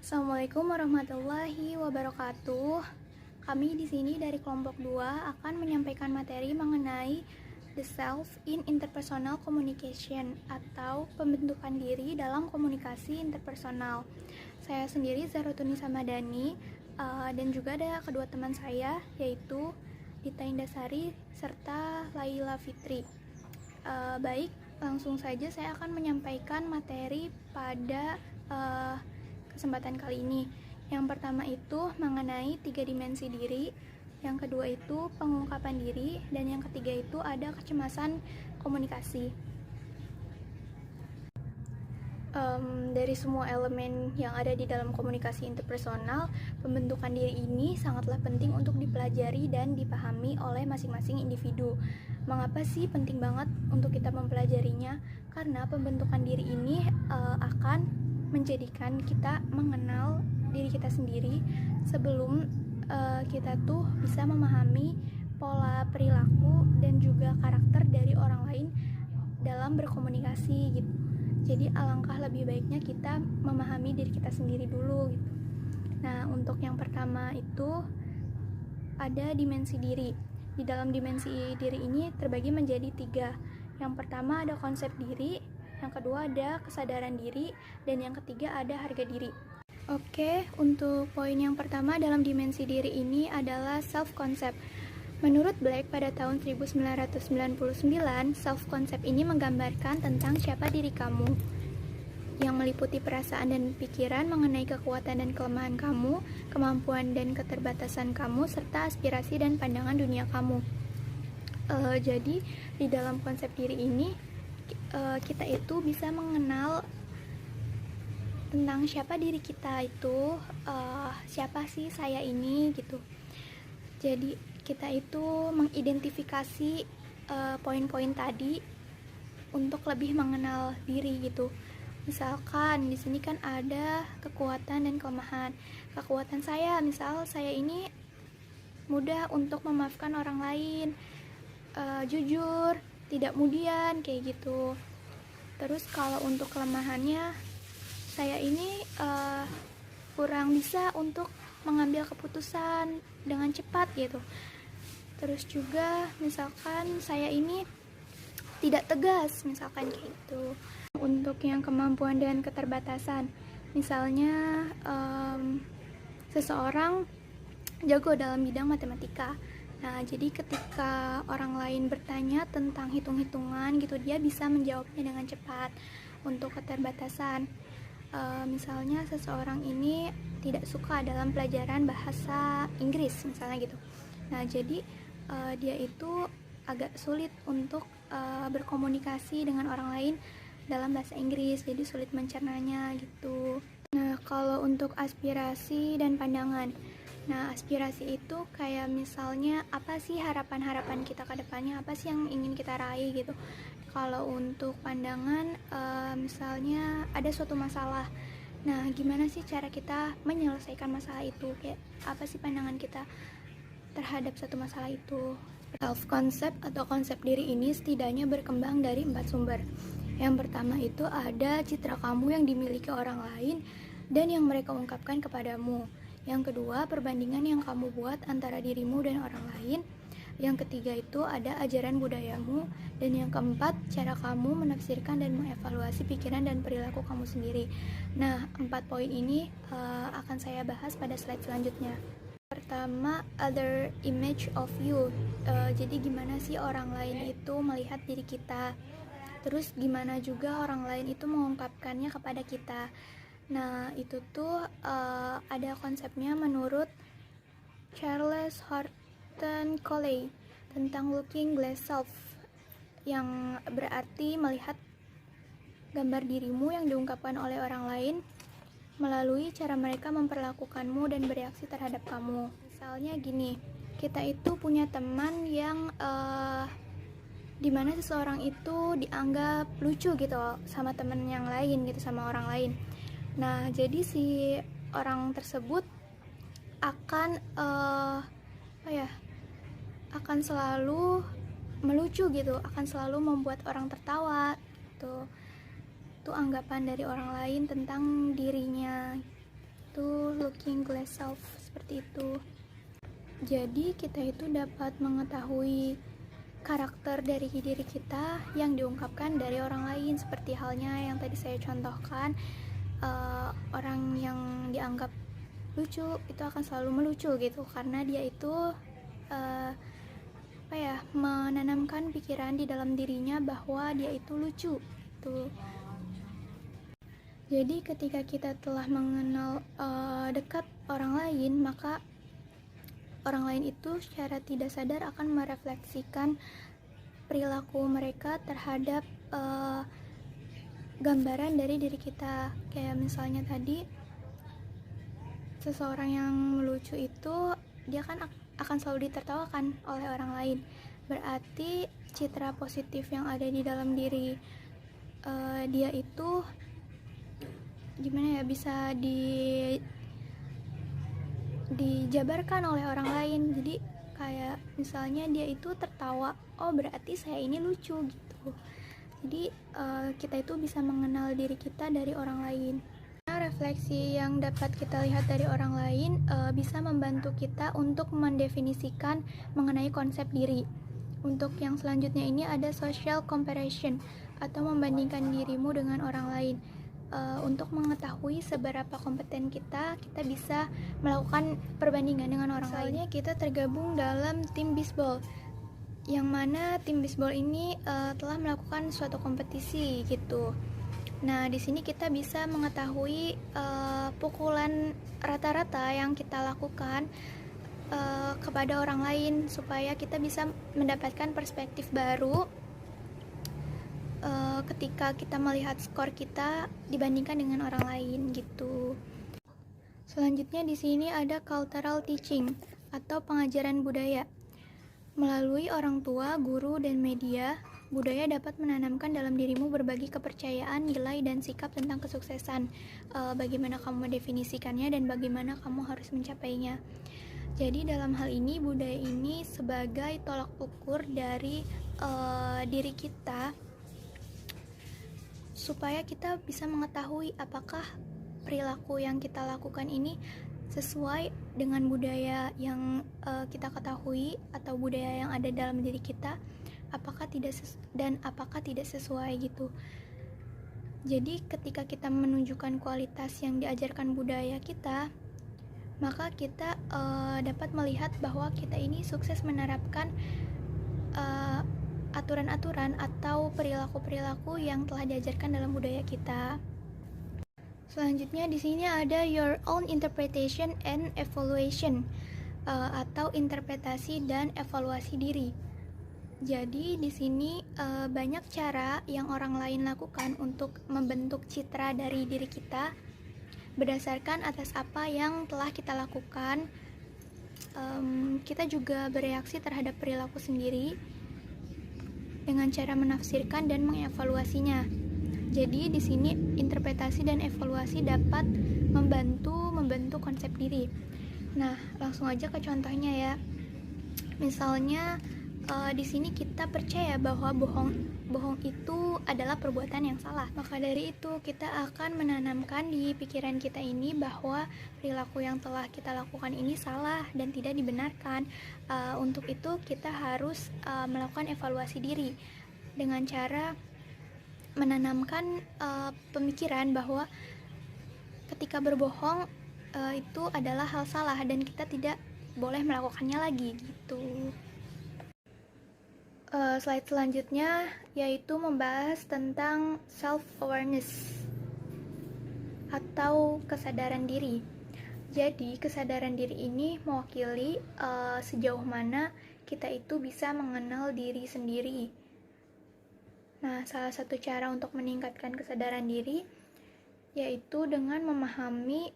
Assalamualaikum warahmatullahi wabarakatuh. Kami di sini dari kelompok 2 akan menyampaikan materi mengenai the self in interpersonal communication atau pembentukan diri dalam komunikasi interpersonal. Saya sendiri Zarotuni Samadani dan juga ada kedua teman saya yaitu Dita Indasari serta Laila Fitri. Baik, langsung saja saya akan menyampaikan materi pada kesempatan kali ini. Yang pertama itu mengenai 3 dimensi diri, yang kedua itu pengungkapan diri, dan yang ketiga itu ada kecemasan komunikasi. Dari semua elemen yang ada di dalam komunikasi interpersonal, pembentukan diri ini sangatlah penting untuk dipelajari dan dipahami oleh masing-masing individu. Mengapa sih penting banget untuk kita mempelajarinya? Karena pembentukan diri ini akan menjadikan kita mengenal diri kita sendiri sebelum kita tuh bisa memahami pola perilaku dan juga karakter dari orang lain dalam berkomunikasi gitu. Jadi alangkah lebih baiknya kita memahami diri kita sendiri dulu gitu. Nah, untuk yang pertama itu ada dimensi diri. Di dalam dimensi diri ini terbagi menjadi 3. Yang pertama ada konsep diri, yang kedua ada kesadaran diri, dan yang ketiga ada harga diri. Oke, untuk poin yang pertama dalam dimensi diri ini adalah self-concept. Menurut Black pada tahun 1999, self-concept ini menggambarkan tentang siapa diri kamu, yang meliputi perasaan dan pikiran mengenai kekuatan dan kelemahan kamu, kemampuan dan keterbatasan kamu, serta aspirasi dan pandangan dunia kamu. Jadi, di dalam konsep diri ini, kita itu bisa mengenal tentang siapa diri kita itu, siapa sih saya ini gitu. Jadi kita itu mengidentifikasi poin-poin tadi untuk lebih mengenal diri gitu. Misalkan di sini kan ada kekuatan dan kelemahan. Kekuatan saya, misal saya ini mudah untuk memaafkan orang lain, jujur, tidak kemudian kayak gitu. Terus kalau untuk kelemahannya, saya ini kurang bisa untuk mengambil keputusan dengan cepat gitu. Terus juga misalkan saya ini tidak tegas, misalkan kayak gitu. Untuk yang kemampuan dan keterbatasan, misalnya seseorang jago dalam bidang matematika. Nah, jadi ketika orang lain bertanya tentang hitung-hitungan gitu, dia bisa menjawabnya dengan cepat. Untuk keterbatasan, misalnya seseorang ini tidak suka dalam pelajaran bahasa Inggris misalnya gitu. Nah, jadi dia itu agak sulit untuk berkomunikasi dengan orang lain dalam bahasa Inggris, jadi sulit mencernanya gitu. Nah, kalau untuk aspirasi dan pandangan, nah aspirasi itu kayak misalnya apa sih harapan-harapan kita ke depannya, apa sih yang ingin kita raih gitu. Kalau untuk pandangan, misalnya ada suatu masalah, nah gimana sih cara kita menyelesaikan masalah itu, kayak apa sih pandangan kita terhadap satu masalah itu. Self-concept atau konsep diri ini setidaknya berkembang dari 4 sumber. Yang pertama itu ada citra kamu yang dimiliki orang lain dan yang mereka ungkapkan kepadamu. Yang kedua, perbandingan yang kamu buat antara dirimu dan orang lain. Yang ketiga itu ada ajaran budayamu. Dan yang keempat, cara kamu menafsirkan dan mengevaluasi pikiran dan perilaku kamu sendiri. Nah, 4 poin ini akan saya bahas pada slide selanjutnya. Pertama, other image of you. Jadi gimana sih orang lain itu melihat diri kita. Terus gimana juga orang lain itu mengungkapkannya kepada kita. Nah, itu tuh ada konsepnya menurut Charles Horton Coley tentang looking glass self, yang berarti melihat gambar dirimu yang diungkapkan oleh orang lain melalui cara mereka memperlakukanmu dan bereaksi terhadap kamu. Misalnya gini, kita itu punya teman yang dimana seseorang itu dianggap lucu gitu sama teman yang lain gitu, sama orang lain. Nah, jadi si orang tersebut akan akan selalu melucu gitu, akan selalu membuat orang tertawa gitu. Itu anggapan dari orang lain tentang dirinya. yaitu looking glass self, seperti itu. Jadi kita itu dapat mengetahui karakter dari diri kita yang diungkapkan dari orang lain, seperti halnya yang tadi saya contohkan. Orang yang dianggap lucu itu akan selalu melucu gitu, karena dia itu menanamkan pikiran di dalam dirinya bahwa dia itu lucu gitu. Jadi ketika kita telah mengenal dekat orang lain, maka orang lain itu secara tidak sadar akan merefleksikan perilaku mereka terhadap gambaran dari diri kita. Kayak misalnya tadi, seseorang yang melucu itu dia kan akan selalu ditertawakan oleh orang lain. Berarti citra positif yang ada di dalam diri dia itu bisa dijabarkan oleh orang lain. Jadi kayak misalnya dia itu tertawa, oh berarti saya ini lucu gitu. Jadi kita itu bisa mengenal diri kita dari orang lain. Refleksi yang dapat kita lihat dari orang lain bisa membantu kita untuk mendefinisikan mengenai konsep diri. Untuk yang selanjutnya ini ada social comparison, atau membandingkan dirimu dengan orang lain. Untuk mengetahui seberapa kompeten kita bisa melakukan perbandingan dengan orang lain. Misalnya kita tergabung dalam tim bisbol, yang mana tim bisbol ini telah melakukan suatu kompetisi gitu. Nah, di sini kita bisa mengetahui pukulan rata-rata yang kita lakukan kepada orang lain, supaya kita bisa mendapatkan perspektif baru ketika kita melihat skor kita dibandingkan dengan orang lain gitu. Selanjutnya di sini ada cultural teaching atau pengajaran budaya. Melalui orang tua, guru, dan media, budaya dapat menanamkan dalam dirimu berbagai kepercayaan, nilai, dan sikap tentang kesuksesan. Bagaimana kamu mendefinisikannya dan bagaimana kamu harus mencapainya. Jadi dalam hal ini, budaya ini sebagai tolak ukur dari diri kita, supaya kita bisa mengetahui apakah perilaku yang kita lakukan ini sesuai dengan budaya yang kita ketahui atau budaya yang ada dalam diri kita, apakah tidak sesuai gitu. Jadi ketika kita menunjukkan kualitas yang diajarkan budaya kita, maka kita dapat melihat bahwa kita ini sukses menerapkan aturan-aturan atau perilaku-perilaku yang telah diajarkan dalam budaya kita. Selanjutnya di sini ada your own interpretation and evaluation, atau interpretasi dan evaluasi diri. Jadi di sini banyak cara yang orang lain lakukan untuk membentuk citra dari diri kita berdasarkan atas apa yang telah kita lakukan. Kita juga bereaksi terhadap perilaku sendiri dengan cara menafsirkan dan mengevaluasinya. Jadi di sini interpretasi dan evaluasi dapat membentuk konsep diri. Nah, langsung aja ke contohnya ya. Misalnya di sini kita percaya bahwa bohong itu adalah perbuatan yang salah. Maka dari itu kita akan menanamkan di pikiran kita ini bahwa perilaku yang telah kita lakukan ini salah dan tidak dibenarkan. Untuk itu kita harus melakukan evaluasi diri dengan cara menanamkan pemikiran bahwa ketika berbohong itu adalah hal salah dan kita tidak boleh melakukannya lagi gitu. Slide selanjutnya yaitu membahas tentang self-awareness atau kesadaran diri. Jadi kesadaran diri ini mewakili sejauh mana kita itu bisa mengenal diri sendiri. Nah, salah satu cara untuk meningkatkan kesadaran diri yaitu dengan memahami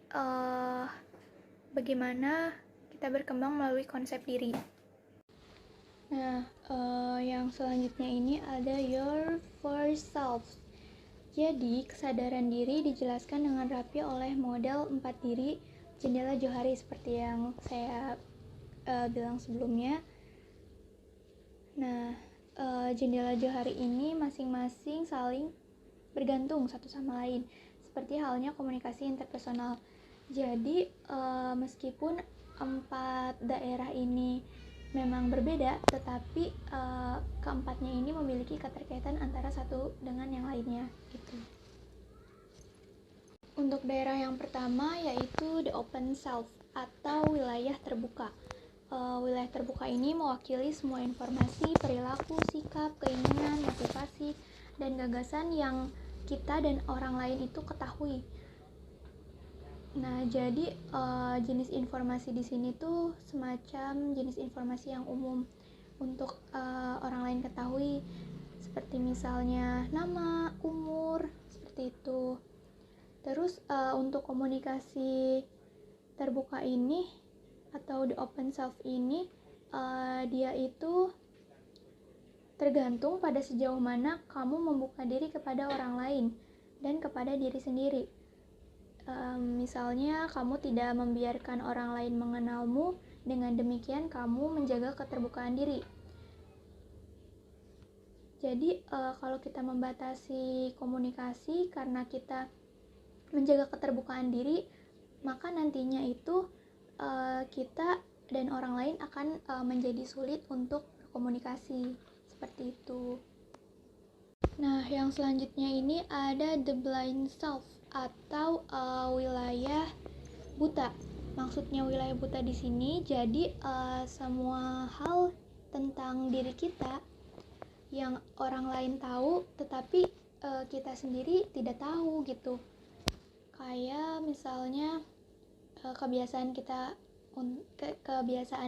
bagaimana kita berkembang melalui konsep diri. Nah, yang selanjutnya ini ada your first self. Jadi, kesadaran diri dijelaskan dengan rapi oleh model 4 diri jendela Johari seperti yang saya bilang sebelumnya. Nah, jendela Johari ini masing-masing saling bergantung satu sama lain, seperti halnya komunikasi interpersonal. Jadi meskipun 4 daerah ini memang berbeda, tetapi keempatnya ini memiliki keterkaitan antara satu dengan yang lainnya gitu. Untuk daerah yang pertama yaitu the open self atau wilayah terbuka. Wilayah terbuka ini mewakili semua informasi, perilaku, sikap, keinginan, motivasi, dan gagasan yang kita dan orang lain itu ketahui. Nah, jadi jenis informasi di sini tuh semacam jenis informasi yang umum untuk orang lain ketahui, seperti misalnya nama, umur, seperti itu. Terus untuk komunikasi terbuka ini atau the open self ini, dia itu tergantung pada sejauh mana kamu membuka diri kepada orang lain dan kepada diri sendiri. Misalnya kamu tidak membiarkan orang lain mengenalmu, dengan demikian kamu menjaga keterbukaan diri. Jadi kalau kita membatasi komunikasi karena kita menjaga keterbukaan diri, maka nantinya itu kita dan orang lain akan menjadi sulit untuk berkomunikasi, seperti itu. Nah, yang selanjutnya ini ada the blind self atau wilayah buta. Maksudnya wilayah buta di sini, jadi semua hal tentang diri kita yang orang lain tahu, tetapi kita sendiri tidak tahu gitu. Kayak misalnya kebiasaan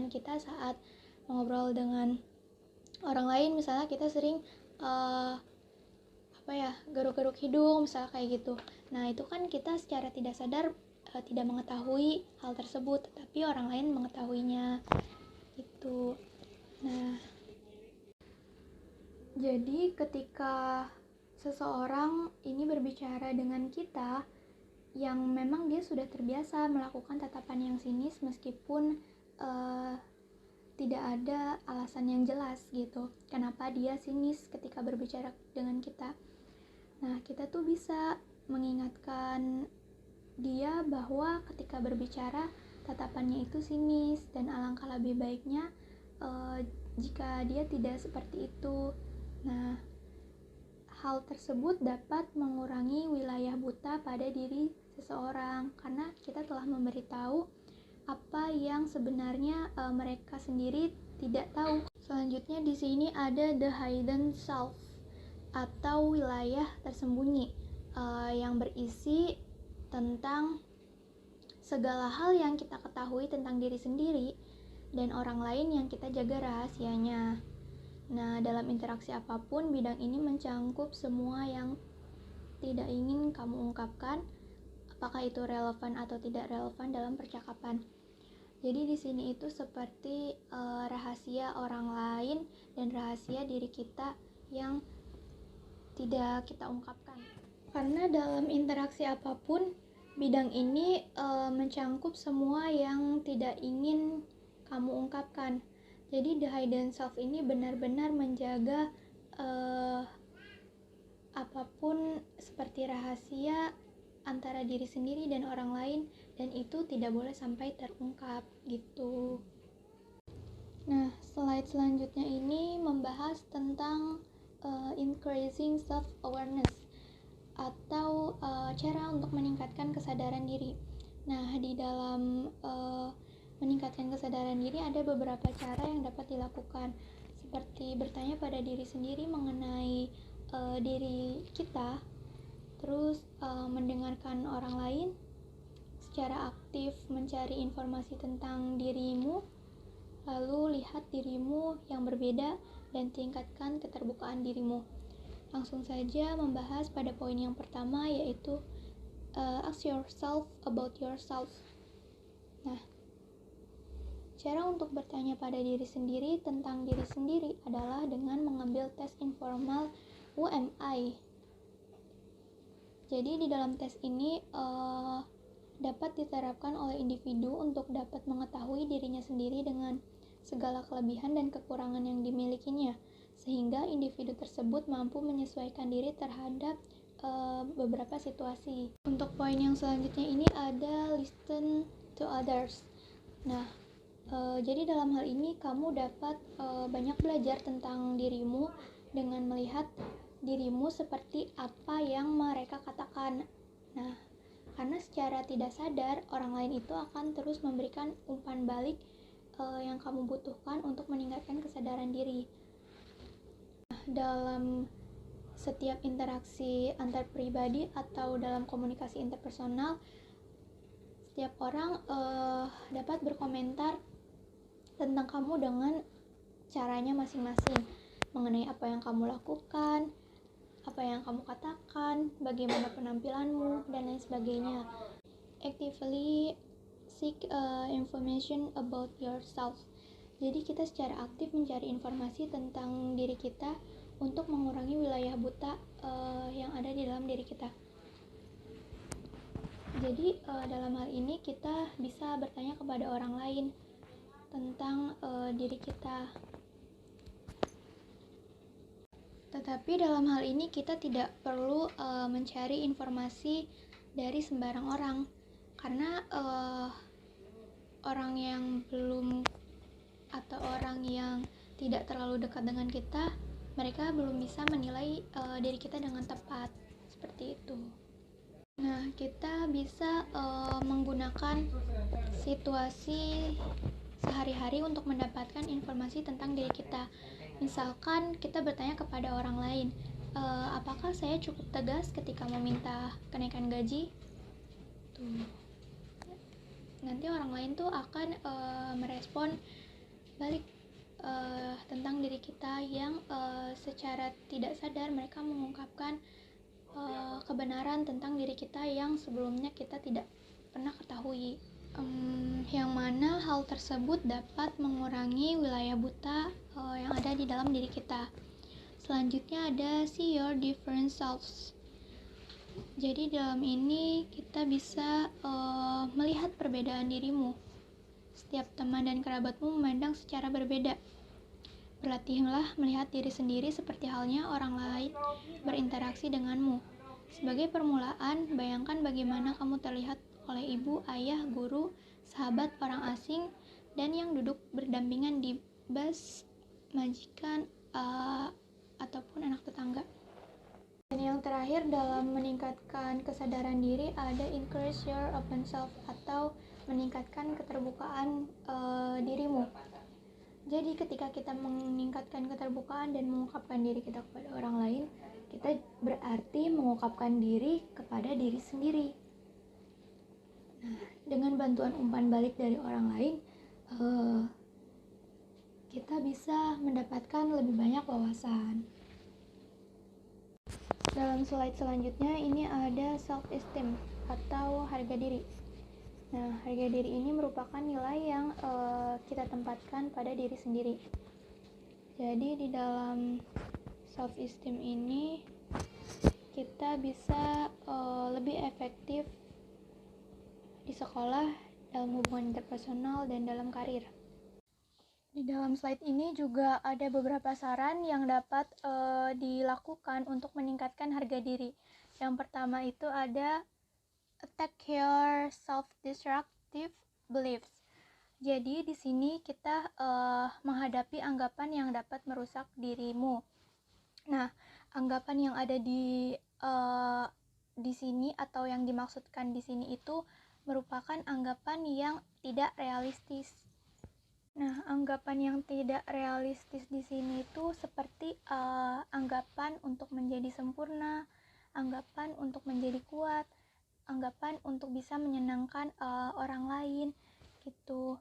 kita saat ngobrol dengan orang lain, misalnya kita sering garuk-garuk hidung misalnya kayak gitu. Nah, itu kan kita secara tidak sadar tidak mengetahui hal tersebut, tetapi orang lain mengetahuinya gitu. Nah, jadi ketika seseorang ini berbicara dengan kita yang memang dia sudah terbiasa melakukan tatapan yang sinis meskipun tidak ada alasan yang jelas gitu kenapa dia sinis ketika berbicara dengan kita. Nah, kita tuh bisa mengingatkan dia bahwa ketika berbicara tatapannya itu sinis, dan alangkah lebih baiknya jika dia tidak seperti itu. Nah, hal tersebut dapat mengurangi wilayah buta pada diri seseorang karena kita telah memberitahu apa yang sebenarnya mereka sendiri tidak tahu. Selanjutnya di sini ada the hidden self atau wilayah tersembunyi yang berisi tentang segala hal yang kita ketahui tentang diri sendiri dan orang lain yang kita jaga rahasianya. Nah, dalam interaksi apapun, bidang ini mencangkup semua yang tidak ingin kamu ungkapkan, apakah itu relevan atau tidak relevan dalam percakapan. Jadi di sini itu seperti rahasia orang lain dan rahasia diri kita yang tidak kita ungkapkan. Karena dalam interaksi apapun, bidang ini mencangkup semua yang tidak ingin kamu ungkapkan. Jadi the hidden self ini benar-benar menjaga apapun seperti rahasia antara diri sendiri dan orang lain, dan itu tidak boleh sampai terungkap gitu. Nah, slide selanjutnya ini membahas tentang increasing self-awareness atau cara untuk meningkatkan kesadaran diri. Nah, di dalam meningkatkan kesadaran diri ada beberapa cara yang dapat dilakukan, seperti bertanya pada diri sendiri mengenai diri kita, terus mendengarkan orang lain, secara aktif mencari informasi tentang dirimu, lalu lihat dirimu yang berbeda dan tingkatkan keterbukaan dirimu. Langsung saja membahas pada poin yang pertama, yaitu ask yourself about yourself. Nah, cara untuk bertanya pada diri sendiri tentang diri sendiri adalah dengan mengambil tes informal Who am I? Jadi di dalam tes ini dapat diterapkan oleh individu untuk dapat mengetahui dirinya sendiri dengan segala kelebihan dan kekurangan yang dimilikinya, sehingga individu tersebut mampu menyesuaikan diri terhadap beberapa situasi. Untuk poin yang selanjutnya ini ada liste to others. Nah, jadi dalam hal ini kamu dapat banyak belajar tentang dirimu dengan melihat dirimu seperti apa yang mereka katakan. Nah, karena secara tidak sadar orang lain itu akan terus memberikan umpan balik yang kamu butuhkan untuk meningkatkan kesadaran diri. Nah, dalam setiap interaksi antar pribadi atau dalam komunikasi interpersonal, setiap orang dapat berkomentar tentang kamu dengan caranya masing-masing, mengenai apa yang kamu lakukan, apa yang kamu katakan, bagaimana penampilanmu, dan lain sebagainya. Actively seek information about yourself. Jadi kita secara aktif mencari informasi tentang diri kita untuk mengurangi wilayah buta yang ada di dalam diri kita. Jadi dalam hal ini kita bisa bertanya kepada orang lain tentang diri kita. Tetapi dalam hal ini kita tidak perlu mencari informasi dari sembarang orang, karena orang yang belum atau orang yang tidak terlalu dekat dengan kita, mereka belum bisa menilai diri kita dengan tepat, seperti itu. Nah, kita bisa menggunakan situasi sehari-hari untuk mendapatkan informasi tentang diri kita. Misalkan kita bertanya kepada orang lain, apakah saya cukup tegas ketika meminta kenaikan gaji? Tuh. Nanti orang lain tuh akan merespon balik tentang diri kita yang secara tidak sadar mereka mengungkapkan kebenaran tentang diri kita yang sebelumnya kita tidak pernah ketahui. Yang mana hal tersebut dapat mengurangi wilayah buta yang ada di dalam diri kita. Selanjutnya ada see your different selves. Jadi dalam ini kita bisa melihat perbedaan dirimu. Setiap teman dan kerabatmu memandang secara berbeda. Berlatihlah melihat diri sendiri seperti halnya orang lain berinteraksi denganmu. Sebagai permulaan, bayangkan bagaimana kamu terlihat oleh ibu, ayah, guru, sahabat, orang asing, dan yang duduk berdampingan di bus, majikan, ataupun anak tetangga. Dan yang terakhir dalam meningkatkan kesadaran diri ada increase your open self atau meningkatkan keterbukaan dirimu. Jadi ketika kita meningkatkan keterbukaan dan mengungkapkan diri kita kepada orang lain, kita berarti mengungkapkan diri kepada diri sendiri. Nah, dengan bantuan umpan balik dari orang lain, kita bisa mendapatkan lebih banyak wawasan. Dalam slide selanjutnya ini ada self-esteem atau harga diri. Nah, harga diri ini merupakan nilai yang kita tempatkan pada diri sendiri. Jadi di dalam self-esteem ini kita bisa lebih efektif di sekolah, dalam hubungan interpersonal, dan dalam karir. Di dalam slide ini juga ada beberapa saran yang dapat dilakukan untuk meningkatkan harga diri. Yang pertama itu ada attack your self-destructive beliefs. Jadi di sini kita menghadapi anggapan yang dapat merusak dirimu. Nah, anggapan yang ada di sini atau yang dimaksudkan di sini itu merupakan anggapan yang tidak realistis. Nah, anggapan yang tidak realistis di sini itu seperti anggapan untuk menjadi sempurna, anggapan untuk menjadi kuat, anggapan untuk bisa menyenangkan orang lain gitu.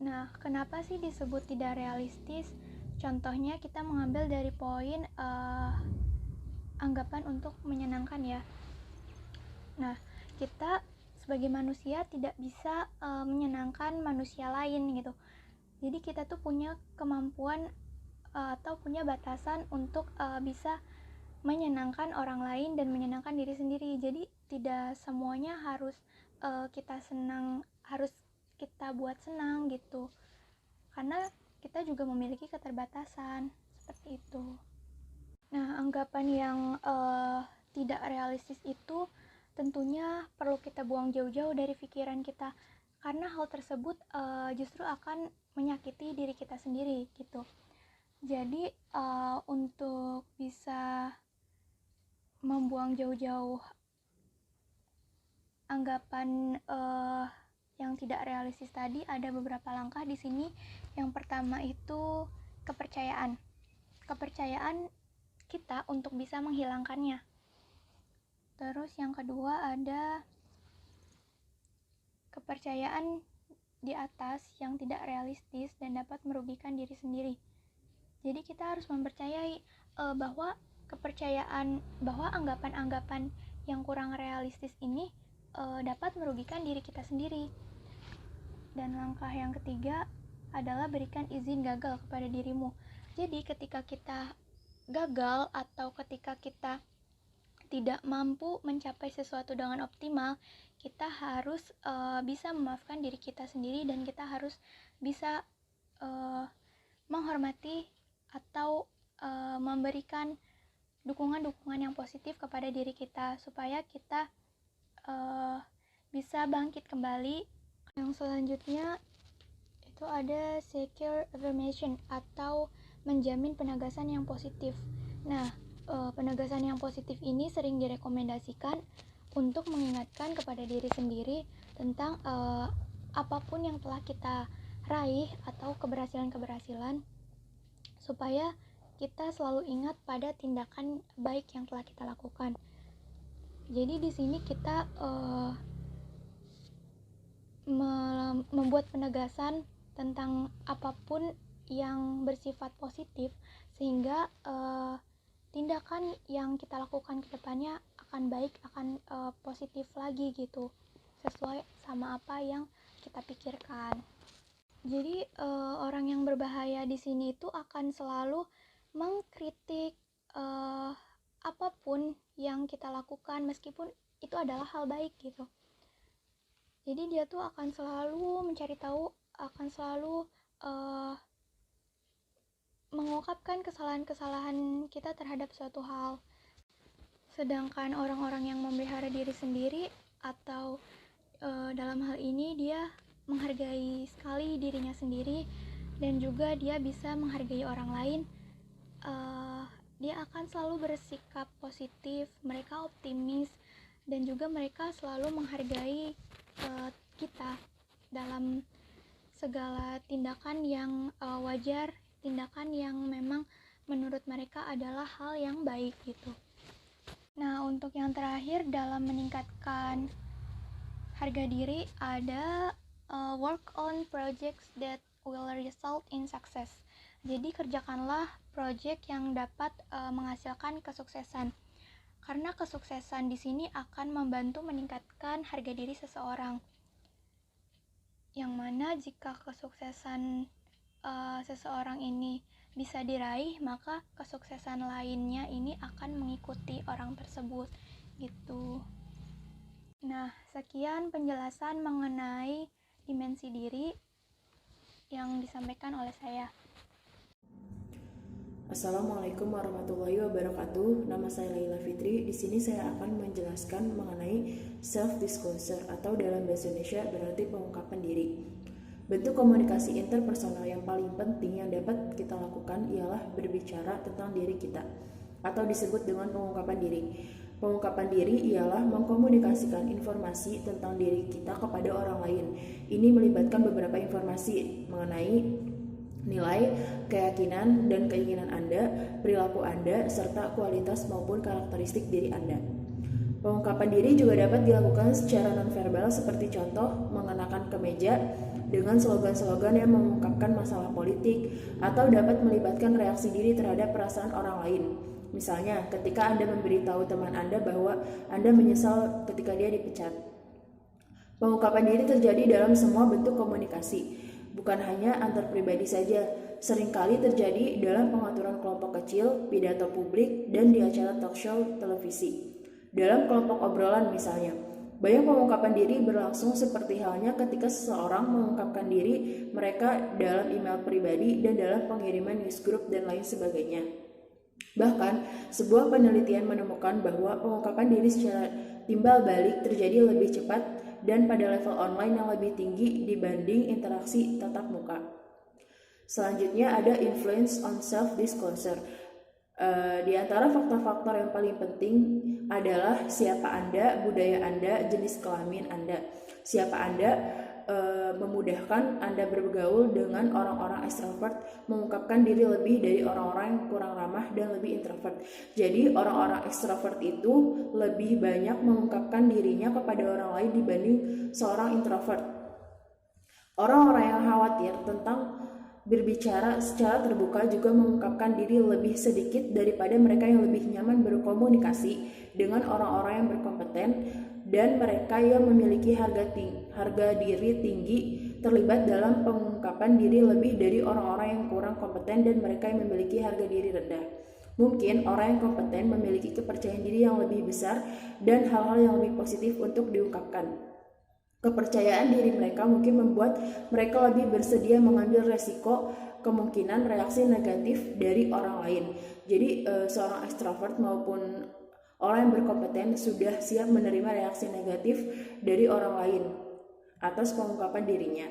Nah, kenapa sih disebut tidak realistis? Contohnya kita mengambil dari poin anggapan untuk menyenangkan ya. Nah, kita sebagai manusia tidak bisa menyenangkan manusia lain gitu. Jadi kita tuh punya kemampuan atau punya batasan untuk bisa menyenangkan orang lain dan menyenangkan diri sendiri. Jadi tidak semuanya harus kita senang, harus kita buat senang gitu. Karena kita juga memiliki keterbatasan seperti itu. Nah, anggapan yang tidak realistis itu tentunya perlu kita buang jauh-jauh dari pikiran kita, karena hal tersebut justru akan menyakiti diri kita sendiri gitu. Jadi untuk bisa membuang jauh-jauh anggapan yang tidak realistis tadi, ada beberapa langkah di sini. Yang pertama itu kepercayaan kita untuk bisa menghilangkannya. Terus yang kedua ada kepercayaan di atas yang tidak realistis dan dapat merugikan diri sendiri. Jadi kita harus mempercayai bahwa anggapan-anggapan yang kurang realistis ini dapat merugikan diri kita sendiri. Dan langkah yang ketiga adalah berikan izin gagal kepada dirimu. Jadi ketika kita gagal atau ketika kita tidak mampu mencapai sesuatu dengan optimal, kita harus bisa memaafkan diri kita sendiri, dan kita harus bisa menghormati atau memberikan dukungan-dukungan yang positif kepada diri kita supaya kita bisa bangkit kembali. Yang selanjutnya itu ada secure affirmation atau menjamin penegasan yang positif. Nah, penegasan yang positif ini sering direkomendasikan untuk mengingatkan kepada diri sendiri tentang apapun yang telah kita raih atau keberhasilan-keberhasilan, supaya kita selalu ingat pada tindakan baik yang telah kita lakukan. Jadi di sini kita membuat penegasan tentang apapun yang bersifat positif, sehingga tindakan yang kita lakukan ke depannya akan baik, akan positif lagi gitu, sesuai sama apa yang kita pikirkan. Jadi orang yang berbahaya di sini itu akan selalu mengkritik apapun yang kita lakukan, meskipun itu adalah hal baik gitu. Jadi dia tuh akan selalu mencari tahu, akan selalu mengungkapkan kesalahan-kesalahan kita terhadap suatu hal. Sedangkan orang-orang yang memelihara diri sendiri atau dalam hal ini dia menghargai sekali dirinya sendiri, dan juga dia bisa menghargai orang lain, dia akan selalu bersikap positif, mereka optimis, dan juga mereka selalu menghargai kita dalam segala tindakan yang wajar, tindakan yang memang menurut mereka adalah hal yang baik gitu. Nah, untuk yang terakhir dalam meningkatkan harga diri ada work on projects that will result in success. Jadi kerjakanlah project yang dapat menghasilkan kesuksesan. Karena kesuksesan di sini akan membantu meningkatkan harga diri seseorang. Yang mana jika kesuksesan seseorang ini bisa diraih, maka kesuksesan lainnya ini akan mengikuti orang tersebut gitu. Nah, sekian penjelasan mengenai dimensi diri yang disampaikan oleh saya. Assalamualaikum warahmatullahi wabarakatuh. Nama saya Laila Fitri. Di sini saya akan menjelaskan mengenai self disclosure atau dalam bahasa Indonesia berarti pengungkapan diri. Bentuk komunikasi interpersonal yang paling penting yang dapat kita lakukan ialah berbicara tentang diri kita atau disebut dengan pengungkapan diri. Pengungkapan diri ialah mengkomunikasikan informasi tentang diri kita kepada orang lain. Ini melibatkan beberapa informasi mengenai nilai, keyakinan, dan keinginan Anda, perilaku Anda, serta kualitas maupun karakteristik diri Anda. Pengungkapan diri juga dapat dilakukan secara nonverbal seperti contoh mengenakan kemeja dengan slogan-slogan yang mengungkapkan masalah politik, atau dapat melibatkan reaksi diri terhadap perasaan orang lain. Misalnya, ketika Anda memberitahu teman Anda bahwa Anda menyesal ketika dia dipecat. Pengungkapan diri terjadi dalam semua bentuk komunikasi, bukan hanya antar pribadi saja, seringkali terjadi dalam pengaturan kelompok kecil, pidato publik, dan di acara talk show televisi. Dalam kelompok obrolan misalnya, banyak pengungkapan diri berlangsung seperti halnya ketika seseorang mengungkapkan diri mereka dalam email pribadi dan dalam pengiriman newsgroup dan lain sebagainya. Bahkan, sebuah penelitian menemukan bahwa pengungkapan diri secara timbal balik terjadi lebih cepat dan pada level online yang lebih tinggi dibanding interaksi tatap muka. Selanjutnya ada influence on self-disclosure. Di antara faktor-faktor yang paling penting adalah siapa Anda, budaya Anda, jenis kelamin Anda. Siapa Anda memudahkan Anda bergaul dengan orang-orang ekstrovert, mengungkapkan diri lebih dari orang-orang yang kurang ramah dan lebih introvert. Jadi orang-orang ekstrovert itu lebih banyak mengungkapkan dirinya kepada orang lain dibanding seorang introvert. Orang-orang yang khawatir tentang berbicara secara terbuka juga mengungkapkan diri lebih sedikit daripada mereka yang lebih nyaman berkomunikasi dengan orang-orang yang berkompeten dan mereka yang memiliki harga diri tinggi terlibat dalam pengungkapan diri lebih dari orang-orang yang kurang kompeten dan mereka yang memiliki harga diri rendah. Mungkin orang yang kompeten memiliki kepercayaan diri yang lebih besar dan hal-hal yang lebih positif untuk diungkapkan. Kepercayaan diri mereka mungkin membuat mereka lebih bersedia mengambil resiko kemungkinan reaksi negatif dari orang lain. Jadi seorang ekstrovert maupun orang yang berkompeten sudah siap menerima reaksi negatif dari orang lain atas pengungkapan dirinya.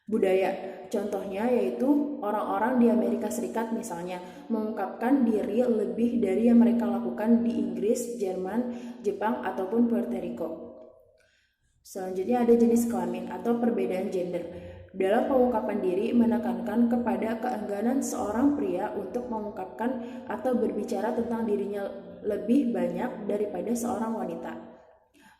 Budaya, contohnya yaitu orang-orang di Amerika Serikat misalnya mengungkapkan diri lebih dari yang mereka lakukan di Inggris, Jerman, Jepang, ataupun Puerto Rico. Selanjutnya ada jenis kelamin atau perbedaan gender. Dalam pengungkapan diri menekankan kepada keengganan seorang pria untuk mengungkapkan atau berbicara tentang dirinya lebih banyak daripada seorang wanita.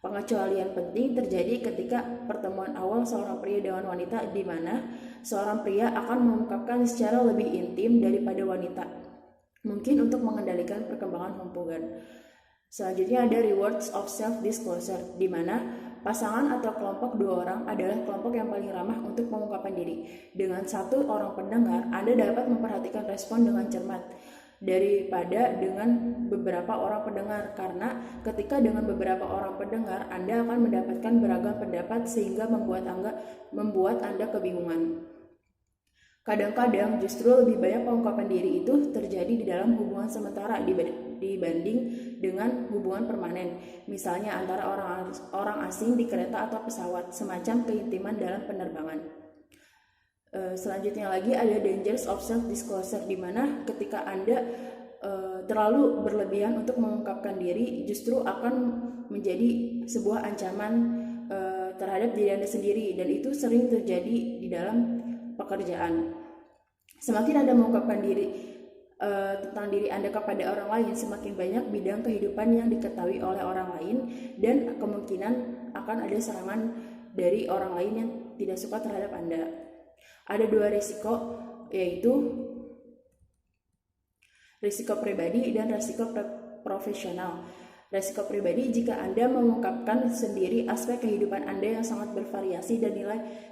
Pengecualian penting terjadi ketika pertemuan awal seorang pria dengan wanita di mana seorang pria akan mengungkapkan secara lebih intim daripada wanita, mungkin untuk mengendalikan perkembangan hubungan. Selanjutnya ada rewards of self-disclosure, di mana pasangan atau kelompok dua orang adalah kelompok yang paling ramah untuk pengungkapan diri. Dengan satu orang pendengar, Anda dapat memperhatikan respon dengan cermat daripada dengan beberapa orang pendengar, karena ketika dengan beberapa orang pendengar, Anda akan mendapatkan beragam pendapat sehingga membuat Anda kebingungan. Kadang-kadang justru lebih banyak pengungkapan diri itu terjadi di dalam hubungan sementara dibanding dengan hubungan permanen. Misalnya antara orang asing di kereta atau pesawat, semacam keintiman dalam penerbangan. Selanjutnya lagi ada dangers of self-disclosure, di mana ketika Anda terlalu berlebihan untuk mengungkapkan diri justru akan menjadi sebuah ancaman terhadap diri Anda sendiri, dan itu sering terjadi di dalam pekerjaan. Semakin Anda mengungkapkan diri tentang diri Anda kepada orang lain, semakin banyak bidang kehidupan yang diketahui oleh orang lain dan kemungkinan akan ada serangan dari orang lain yang tidak suka terhadap Anda. Ada dua risiko, yaitu risiko pribadi dan risiko profesional. Risiko pribadi jika Anda mengungkapkan sendiri aspek kehidupan Anda yang sangat bervariasi dan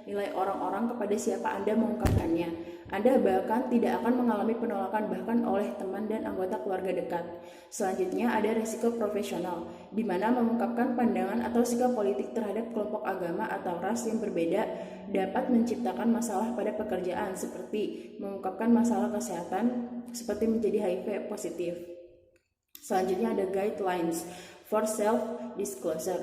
nilai orang-orang kepada siapa Anda mengungkapkannya. Anda bahkan tidak akan mengalami penolakan bahkan oleh teman dan anggota keluarga dekat. Selanjutnya ada risiko profesional, di mana mengungkapkan pandangan atau sikap politik terhadap kelompok agama atau ras yang berbeda dapat menciptakan masalah pada pekerjaan, seperti mengungkapkan masalah kesehatan seperti menjadi HIV positif. Selanjutnya ada guidelines for self-disclosure,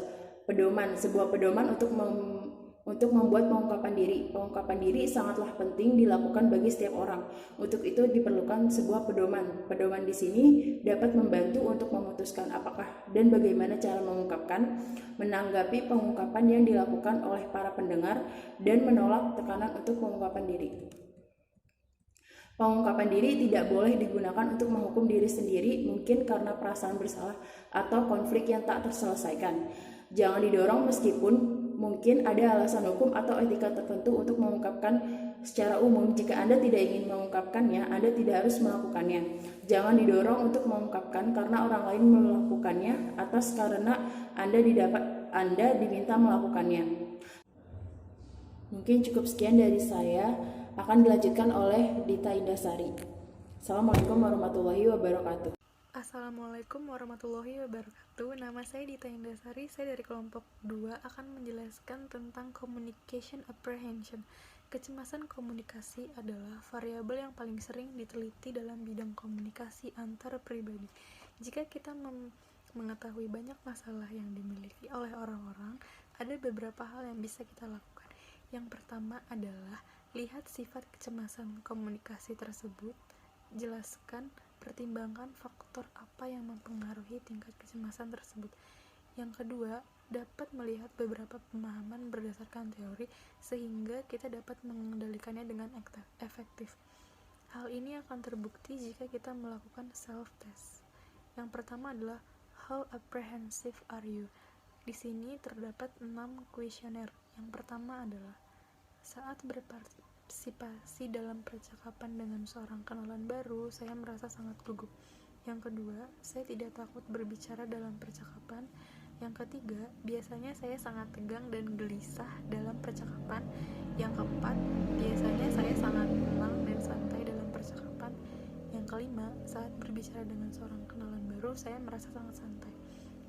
sebuah pedoman untuk membuat pengungkapan diri. Pengungkapan diri sangatlah penting dilakukan bagi setiap orang. Untuk itu diperlukan sebuah pedoman. Pedoman di sini dapat membantu untuk memutuskan apakah dan bagaimana cara mengungkapkan, menanggapi pengungkapan yang dilakukan oleh para pendengar, dan menolak tekanan untuk pengungkapan diri. Pengungkapan diri tidak boleh digunakan untuk menghukum diri sendiri, mungkin karena perasaan bersalah atau konflik yang tak terselesaikan. Jangan didorong meskipun mungkin ada alasan hukum atau etika tertentu untuk mengungkapkan secara umum. Jika Anda tidak ingin mengungkapkannya, Anda tidak harus melakukannya. Jangan didorong untuk mengungkapkan karena orang lain melakukannya atas karena Anda diminta melakukannya. Mungkin cukup sekian dari saya. Akan dilanjutkan oleh Dita Indasari. Assalamualaikum warahmatullahi wabarakatuh. Assalamualaikum warahmatullahi wabarakatuh. Nama saya Dita Indasari, saya dari kelompok 2 akan menjelaskan tentang communication apprehension. Kecemasan komunikasi adalah variabel yang paling sering diteliti dalam bidang komunikasi antar pribadi. Jika kita mengetahui banyak masalah yang dimiliki oleh orang-orang, ada beberapa hal yang bisa kita lakukan. Yang pertama adalah lihat sifat kecemasan komunikasi tersebut, jelaskan, pertimbangkan faktor apa yang mempengaruhi tingkat kecemasan tersebut. Yang kedua, dapat melihat beberapa pemahaman berdasarkan teori sehingga kita dapat mengendalikannya dengan efektif. Hal ini akan terbukti jika kita melakukan self-test. Yang pertama adalah how apprehensive are you? Di sini terdapat 6 kuesioner. Yang pertama adalah saat berpartisipasi dalam percakapan dengan seorang kenalan baru, saya merasa sangat gugup. Yang kedua, saya tidak takut berbicara dalam percakapan. Yang ketiga, biasanya saya sangat tegang dan gelisah dalam percakapan. Yang keempat, biasanya saya sangat tenang dan santai dalam percakapan. Yang kelima, saat berbicara dengan seorang kenalan baru, saya merasa sangat santai.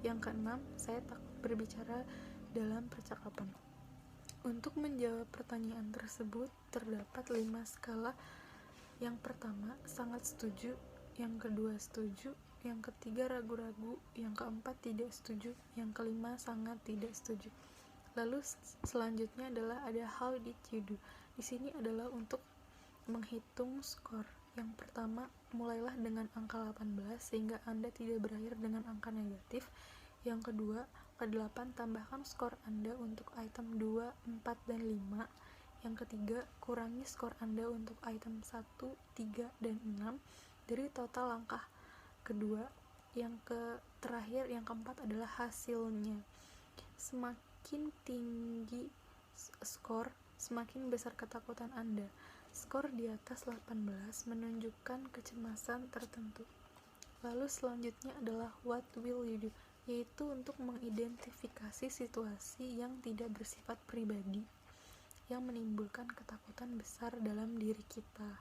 Yang keenam, saya takut berbicara dalam percakapan. Untuk menjawab pertanyaan tersebut, terdapat 5 skala. Yang pertama, sangat setuju. Yang kedua, setuju. Yang ketiga, ragu-ragu. Yang keempat, tidak setuju. Yang kelima, sangat tidak setuju. Lalu selanjutnya adalah ada how did you do. Di sini adalah untuk menghitung skor. Yang pertama, mulailah dengan angka 18 sehingga Anda tidak berakhir dengan angka negatif. Yang kedua, ke-8 tambahkan skor Anda untuk item 2, 4, dan 5. Yang ketiga, kurangi skor Anda untuk item 1, 3, dan 6 dari total langkah kedua. Yang terakhir, yang keempat adalah hasilnya. Semakin tinggi skor, semakin besar ketakutan Anda. Skor di atas 18 menunjukkan kecemasan tertentu. Lalu selanjutnya adalah what will you do, yaitu untuk mengidentifikasi situasi yang tidak bersifat pribadi yang menimbulkan ketakutan besar dalam diri kita,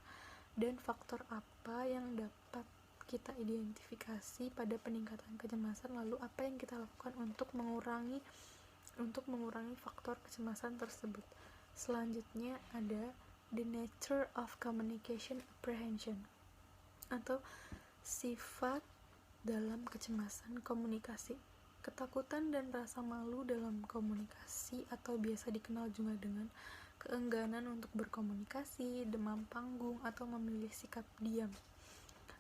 dan faktor apa yang dapat kita identifikasi pada peningkatan kecemasan, lalu apa yang kita lakukan untuk mengurangi faktor kecemasan tersebut. Selanjutnya ada the nature of communication apprehension, atau sifat dalam kecemasan komunikasi. Ketakutan dan rasa malu dalam komunikasi, atau biasa dikenal juga dengan keengganan untuk berkomunikasi, demam panggung, atau memilih sikap diam.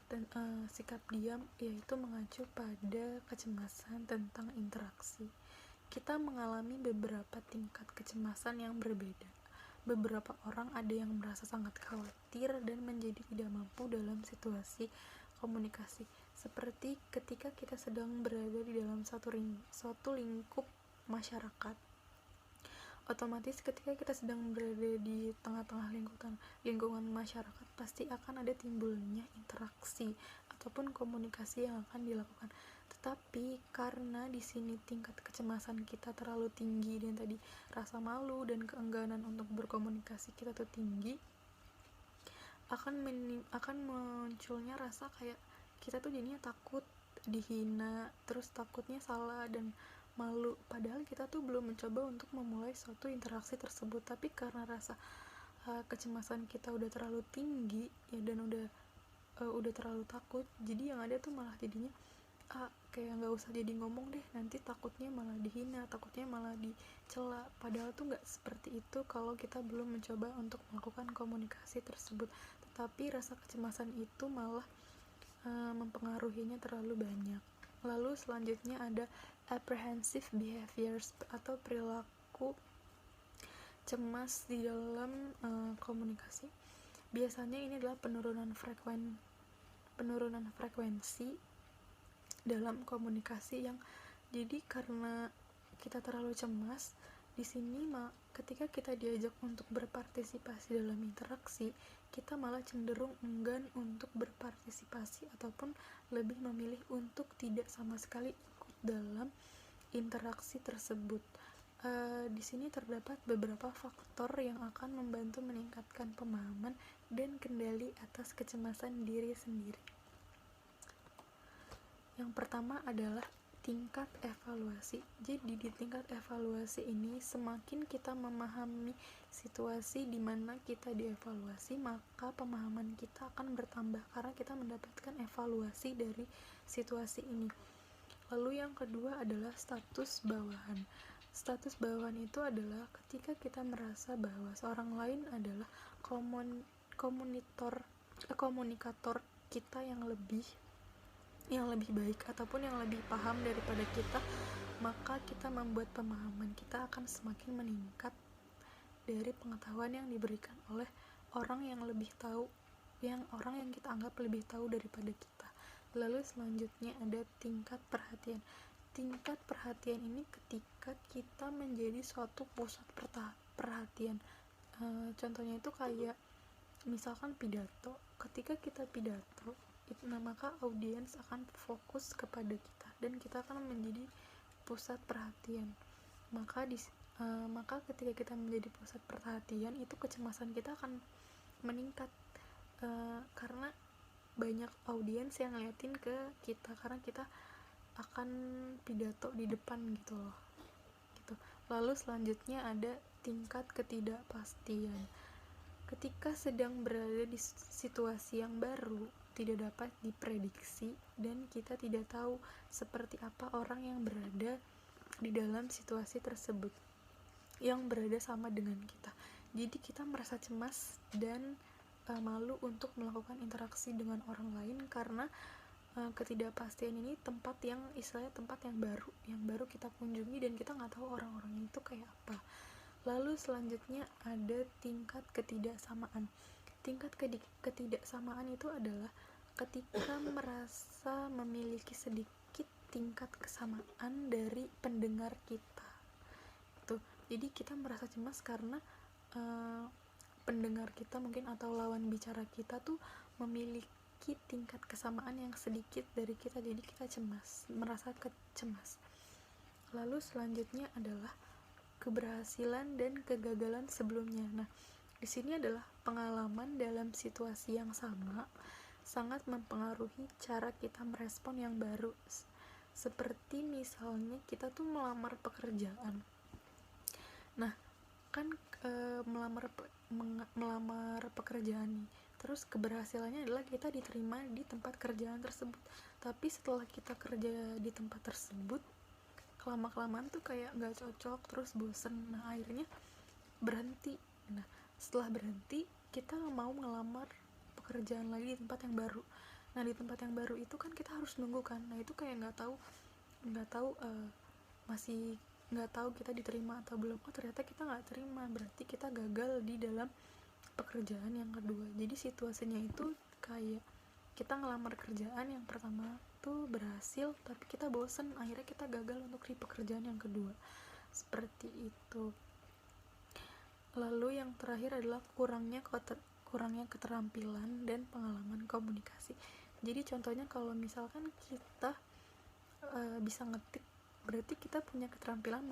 Dan sikap diam yaitu mengacu pada kecemasan tentang interaksi. Kita mengalami beberapa tingkat kecemasan yang berbeda. Beberapa orang ada yang merasa sangat khawatir dan menjadi tidak mampu dalam situasi komunikasi, seperti ketika kita sedang berada di dalam suatu lingkup masyarakat. Otomatis ketika kita sedang berada di tengah-tengah lingkungan masyarakat, pasti akan ada timbulnya interaksi ataupun komunikasi yang akan dilakukan. Tetapi karena di sini tingkat kecemasan kita terlalu tinggi dan tadi rasa malu dan keengganan untuk berkomunikasi kita tuh tinggi, akan munculnya rasa kayak kita tuh jadinya takut dihina, terus takutnya salah dan malu, padahal kita tuh belum mencoba untuk memulai suatu interaksi tersebut. Tapi karena rasa kecemasan kita udah terlalu tinggi ya, dan udah terlalu takut, jadi yang ada tuh malah jadinya kayak nggak usah jadi ngomong deh, nanti takutnya malah dihina, takutnya malah dicela. Padahal tuh nggak seperti itu kalau kita belum mencoba untuk melakukan komunikasi tersebut. Tetapi rasa kecemasan itu malah mempengaruhinya terlalu banyak. Lalu selanjutnya ada apprehensive behaviors, atau perilaku cemas di dalam komunikasi. Biasanya ini adalah penurunan frekuensi dalam komunikasi yang jadi karena kita terlalu cemas di sini. Ketika kita diajak untuk berpartisipasi dalam interaksi, kita malah cenderung enggan untuk berpartisipasi ataupun lebih memilih untuk tidak sama sekali ikut dalam interaksi tersebut. Di sini terdapat beberapa faktor yang akan membantu meningkatkan pemahaman dan kendali atas kecemasan diri sendiri. Yang pertama adalah tingkat evaluasi. Jadi di tingkat evaluasi ini, semakin kita memahami situasi di mana kita dievaluasi, maka pemahaman kita akan bertambah karena kita mendapatkan evaluasi dari situasi ini. Lalu yang kedua adalah status bawahan. Status bawahan itu adalah ketika kita merasa bahwa seorang lain adalah komunikator kita yang lebih baik ataupun yang lebih paham daripada kita, maka kita membuat pemahaman kita akan semakin meningkat dari pengetahuan yang diberikan oleh orang yang lebih tahu, orang yang kita anggap lebih tahu daripada kita. Lalu selanjutnya ada tingkat perhatian. Tingkat perhatian ini ketika kita menjadi suatu pusat perhatian. Contohnya itu kayak misalkan pidato. Ketika kita pidato, maka audiens akan fokus kepada kita dan kita akan menjadi pusat perhatian. Maka ketika kita menjadi pusat perhatian, itu kecemasan kita akan meningkat, karena banyak audiens yang ngeliatin ke kita karena kita akan pidato di depan gitu loh. Lalu selanjutnya ada tingkat ketidakpastian. Ketika sedang berada di situasi yang baru, tidak dapat diprediksi dan kita tidak tahu seperti apa orang yang berada di dalam situasi tersebut, yang berada sama dengan kita. Jadi kita merasa cemas dan malu untuk melakukan interaksi dengan orang lain karena ketidakpastian ini tempat yang baru kita kunjungi dan kita nggak tahu orang-orang itu kayak apa. Lalu selanjutnya ada tingkat ketidaksamaan. Tingkat ketidaksamaan itu adalah ketika merasa memiliki sedikit tingkat kesamaan dari pendengar kita. Jadi kita merasa cemas karena pendengar kita mungkin atau lawan bicara kita tuh memiliki tingkat kesamaan yang sedikit dari kita, jadi kita merasa cemas. Lalu selanjutnya adalah keberhasilan dan kegagalan sebelumnya. Nah, di sini adalah pengalaman dalam situasi yang sama sangat mempengaruhi cara kita merespon yang baru. Seperti misalnya kita tuh melamar pekerjaan. Nah, kan melamar pekerjaan nih, terus keberhasilannya adalah kita diterima di tempat kerjaan tersebut. Tapi setelah kita kerja di tempat tersebut, kelamaan tuh kayak nggak cocok, terus bosen. Nah, akhirnya berhenti. Nah, setelah berhenti, kita mau ngelamar pekerjaan lagi di tempat yang baru. Nah, di tempat yang baru itu kan kita harus nunggu kan. Nah, itu kayak masih nggak tahu kita diterima atau belum. Oh, ternyata kita nggak terima, berarti kita gagal di dalam pekerjaan yang kedua. Jadi situasinya itu kayak kita ngelamar kerjaan yang pertama tuh berhasil, tapi kita bosen, akhirnya kita gagal untuk di pekerjaan yang kedua. Seperti itu. Lalu yang terakhir adalah kurangnya keterampilan dan pengalaman komunikasi. Jadi contohnya kalau misalkan kita bisa ngetik, berarti kita punya keterampilan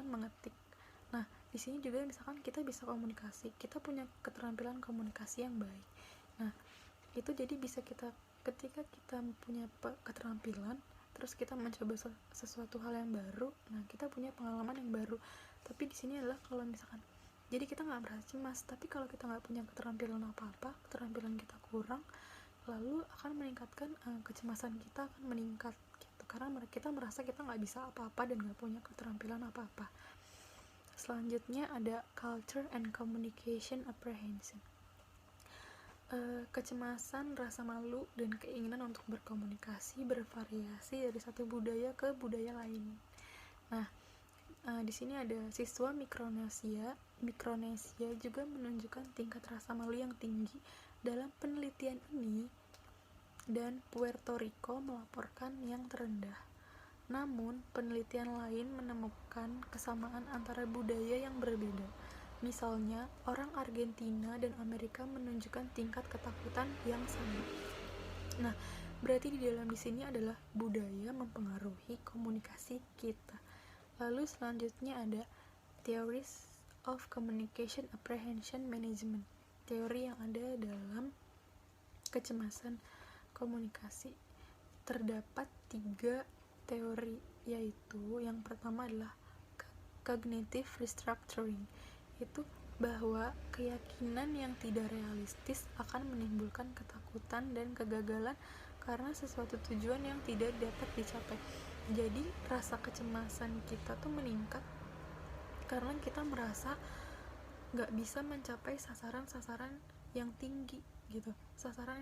mengetik. Nah, di sini juga misalkan kita bisa komunikasi, kita punya keterampilan komunikasi yang baik. Nah, itu jadi bisa ketika kita punya keterampilan, terus kita mencoba sesuatu hal yang baru, nah kita punya pengalaman yang baru. Tapi di sini adalah kalau misalkan, jadi kita nggak merasa cemas, tapi kalau kita nggak punya keterampilan apa-apa, keterampilan kita kurang, lalu akan meningkatkan kecemasan kita akan meningkat gitu, karena kita merasa kita nggak bisa apa-apa dan nggak punya keterampilan apa-apa. Selanjutnya ada culture and communication apprehension. Kecemasan, rasa malu, dan keinginan untuk berkomunikasi bervariasi dari satu budaya ke budaya lain. Nah, di sini ada siswa Mikronesia juga menunjukkan tingkat rasa malu yang tinggi dalam penelitian ini, dan Puerto Rico melaporkan yang terendah. Namun, penelitian lain menemukan kesamaan antara budaya yang berbeda. Misalnya, orang Argentina dan Amerika menunjukkan tingkat ketakutan yang sama. Nah, berarti di sini adalah budaya mempengaruhi komunikasi kita. Lalu selanjutnya ada Theories of Communication Apprehension Management. Teori yang ada dalam kecemasan komunikasi. Terdapat 3 teori, yaitu yang pertama adalah cognitive restructuring, itu bahwa keyakinan yang tidak realistis akan menimbulkan ketakutan dan kegagalan karena sesuatu tujuan yang tidak dapat dicapai. Jadi rasa kecemasan kita tuh meningkat karena kita merasa nggak bisa mencapai sasaran-sasaran yang tinggi gitu, sasaran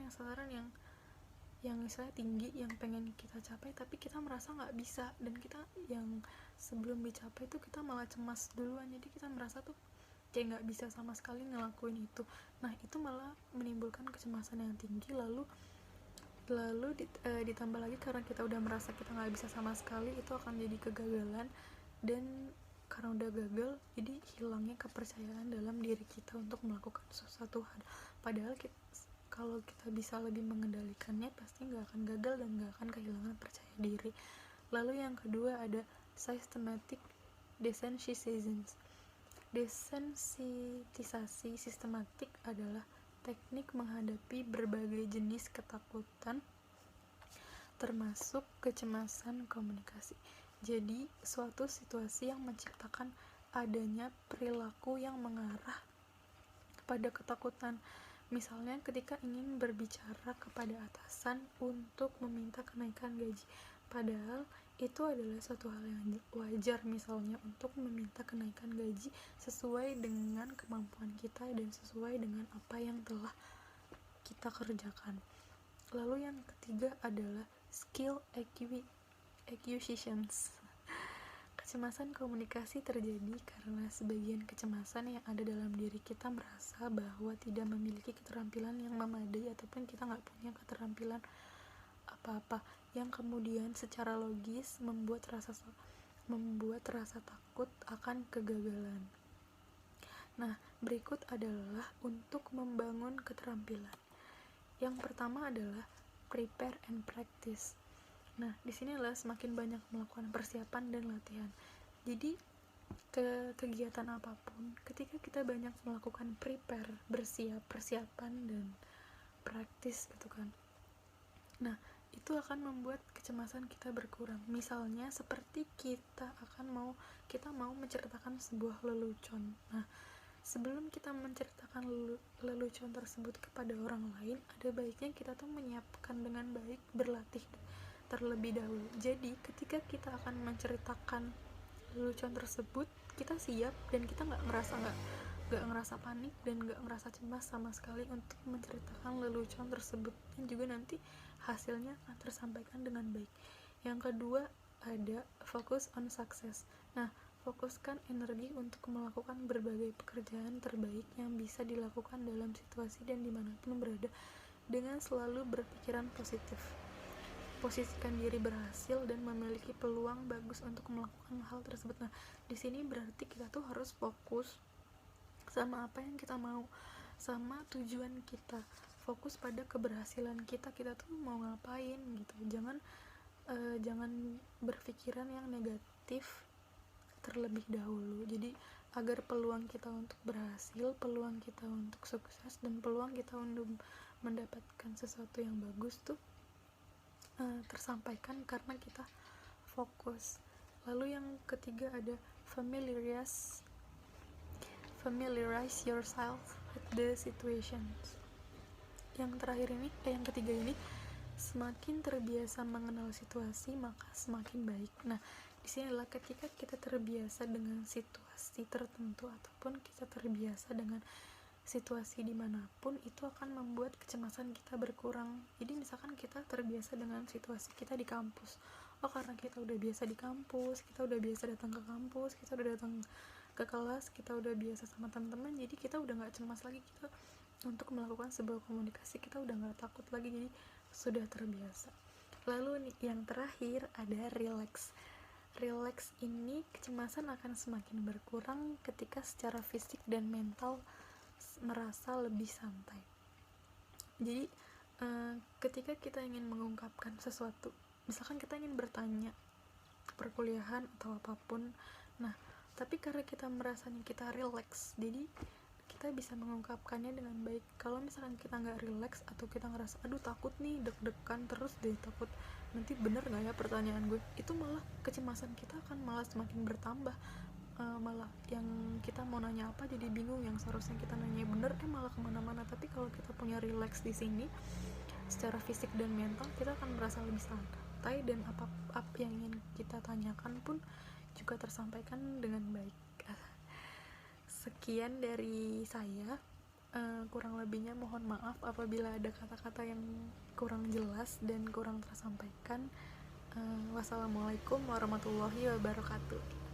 yang misalnya tinggi yang pengen kita capai, tapi kita merasa nggak bisa, dan kita yang sebelum dicapai tuh kita malah cemas duluan, jadi kita merasa tuh kayak nggak bisa sama sekali ngelakuin itu. Nah itu malah menimbulkan kecemasan yang tinggi, lalu ditambah lagi karena kita udah merasa kita nggak bisa sama sekali, itu akan jadi kegagalan, dan karena udah gagal jadi hilangnya kepercayaan dalam diri kita untuk melakukan sesuatu hal. Padahal kalau kita bisa lebih mengendalikannya, pasti nggak akan gagal dan nggak akan kehilangan percaya diri. Lalu yang kedua ada systematic desensitization. Desensitisasi sistematik adalah teknik menghadapi berbagai jenis ketakutan, termasuk kecemasan komunikasi. Jadi, suatu situasi yang menciptakan adanya perilaku yang mengarah pada ketakutan. Misalnya ketika ingin berbicara kepada atasan untuk meminta kenaikan gaji, padahal itu adalah suatu hal yang wajar misalnya untuk meminta kenaikan gaji sesuai dengan kemampuan kita dan sesuai dengan apa yang telah kita kerjakan. Lalu yang ketiga adalah skill acquisitions. Kecemasan komunikasi terjadi karena sebagian kecemasan yang ada dalam diri kita merasa bahwa tidak memiliki keterampilan yang memadai ataupun kita nggak punya keterampilan apa-apa, yang kemudian secara logis membuat rasa takut akan kegagalan. Nah, berikut adalah untuk membangun keterampilan. Yang pertama adalah prepare and practice. Nah, di sini adalah semakin banyak melakukan persiapan dan latihan. Jadi, kegiatan apapun, ketika kita banyak melakukan prepare, persiapan dan praktis gitu kan. Nah, itu akan membuat kecemasan kita berkurang. Misalnya seperti kita mau menceritakan sebuah lelucon. Nah, sebelum kita menceritakan lelucon tersebut kepada orang lain, ada baiknya kita tuh menyiapkan dengan baik, berlatih terlebih dahulu. Jadi ketika kita akan menceritakan lelucon tersebut, kita siap dan kita nggak ngerasa panik dan nggak ngerasa cemas sama sekali untuk menceritakan lelucon tersebut, dan juga nanti hasilnya akan tersampaikan dengan baik. Yang kedua ada focus on success. Nah, fokuskan energi untuk melakukan berbagai pekerjaan terbaik yang bisa dilakukan dalam situasi dan dimanapun berada, dengan selalu berpikiran positif. Posisikan diri berhasil dan memiliki peluang bagus untuk melakukan hal tersebut. Nah, di sini berarti kita tuh harus fokus sama apa yang kita mau, sama tujuan kita, fokus pada keberhasilan kita tuh mau ngapain gitu. Jangan berpikiran yang negatif terlebih dahulu. Jadi agar peluang kita untuk berhasil, peluang kita untuk sukses, dan peluang kita untuk mendapatkan sesuatu yang bagus tuh tersampaikan karena kita fokus. Lalu yang ketiga ada familiarize yourself with the situations. Yang ketiga ini, semakin terbiasa mengenal situasi maka semakin baik. Nah, di sini adalah ketika kita terbiasa dengan situasi tertentu ataupun kita terbiasa dengan situasi dimanapun, itu akan membuat kecemasan kita berkurang. Jadi misalkan kita terbiasa dengan situasi kita di kampus, karena kita udah biasa di kampus, kita udah biasa datang ke kampus, kita udah datang ke kelas, kita udah biasa sama teman-teman, jadi kita udah nggak cemas lagi kita untuk melakukan sebuah komunikasi, kita udah nggak takut lagi, jadi sudah terbiasa. Lalu nih, yang terakhir ada relax ini, kecemasan akan semakin berkurang ketika secara fisik dan mental merasa lebih santai. Jadi ketika kita ingin mengungkapkan sesuatu, misalkan kita ingin bertanya perkuliahan atau apapun, nah tapi karena kita merasanya kita relax, jadi kita bisa mengungkapkannya dengan baik. Kalau misalkan kita nggak relax atau kita ngerasa aduh takut nih, deg-degan terus deh, takut nanti bener nggak ya pertanyaan gue, itu malah kecemasan kita akan malah semakin bertambah. Malah yang kita mau nanya apa jadi bingung, yang seharusnya kita nanya bener malah kemana-mana. Tapi kalau kita punya relax di sini, secara fisik dan mental kita akan merasa lebih santai, dan apa yang ingin kita tanyakan pun juga tersampaikan dengan baik. Sekian dari saya. Kurang lebihnya mohon maaf apabila ada kata-kata yang kurang jelas dan kurang tersampaikan. Wassalamualaikum warahmatullahi wabarakatuh.